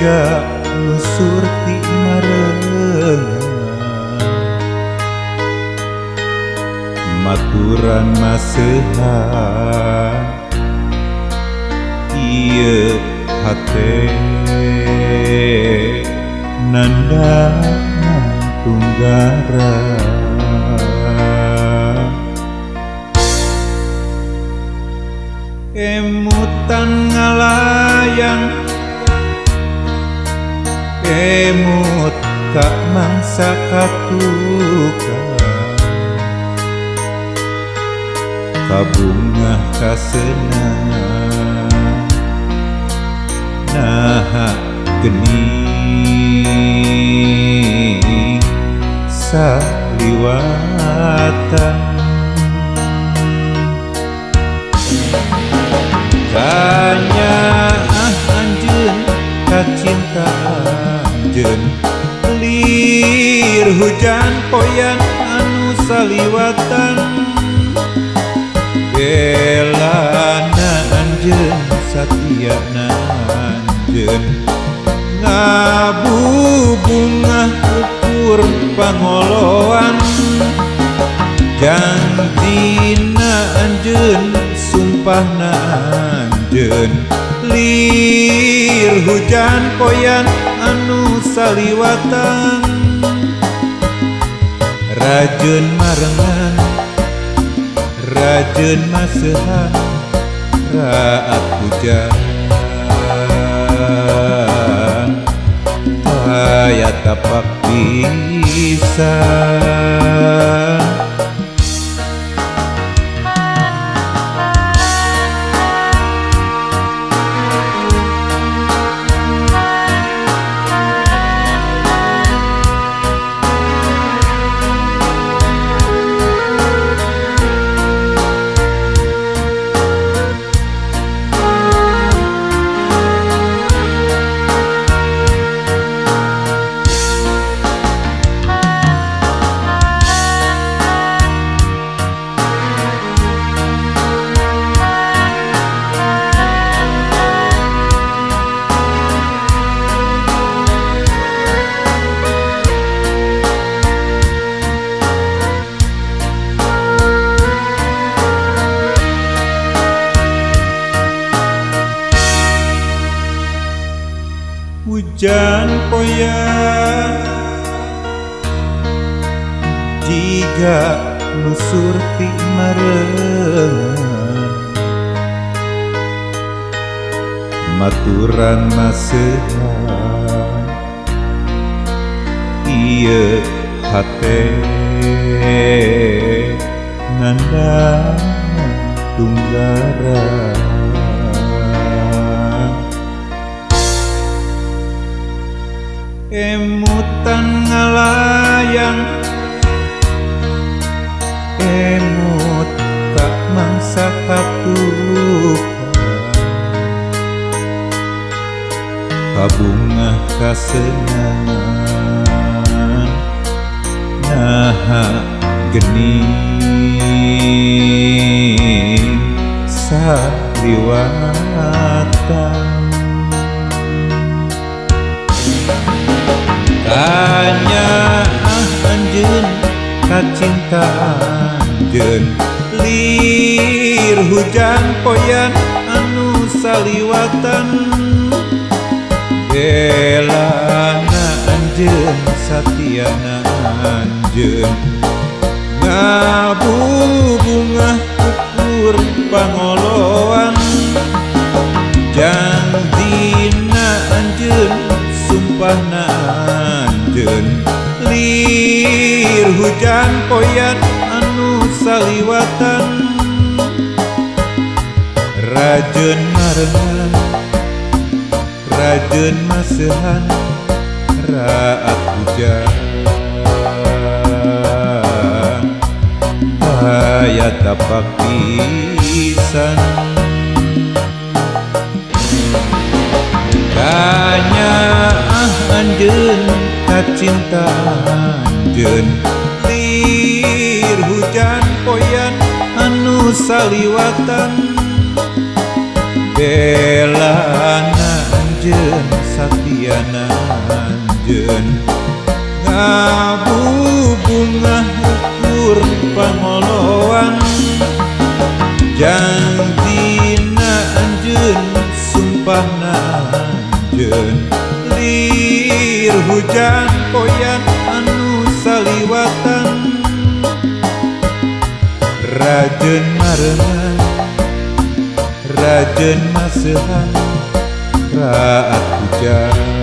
jiga nu surti marengan maturan masehan ieu hate nandangan tunggara emutan ngalayang emut kak mangsa katukan kabungah kasenang naha gening saliwatan tanya anjeun kacinta anjeun lir hujan poyan anu saliwatan belana anjeun satiana anjeun ngabubungah ukur pangoloan janjina anjeun sumpahna anjeun lir hujan poyan anu saliwatan rajeun marengan rajeun masehan raat hujan aya tapak pisan hujan poyan jiga nu surti marengan maturan masehan ieu hate nandangan tunggara emutan ngalayang emut kak mangsa katukan kabungah kasenangan naha gening saliwatan tanya anjeun kacinta anjeun lir hujan poyan anu saliwatan belana anjeun satiana anjeun ngabubungah ukur pangoloan janjina anjeun sumpahna anjeun lir hujan poyan anu saliwatan rajeun marengan rajeun masehan raat hujan aya tapak pisan tanya anjeun kacinta anjeun lir hujan poyan anu saliwatan belana Anjeun Satyana anjeun ngabu bunga ukur pangoloan janjina anjeun sumpahna anjeun lir hujan poyan anu saliwatan rajeun marengan rajeun maseuhan raat hujan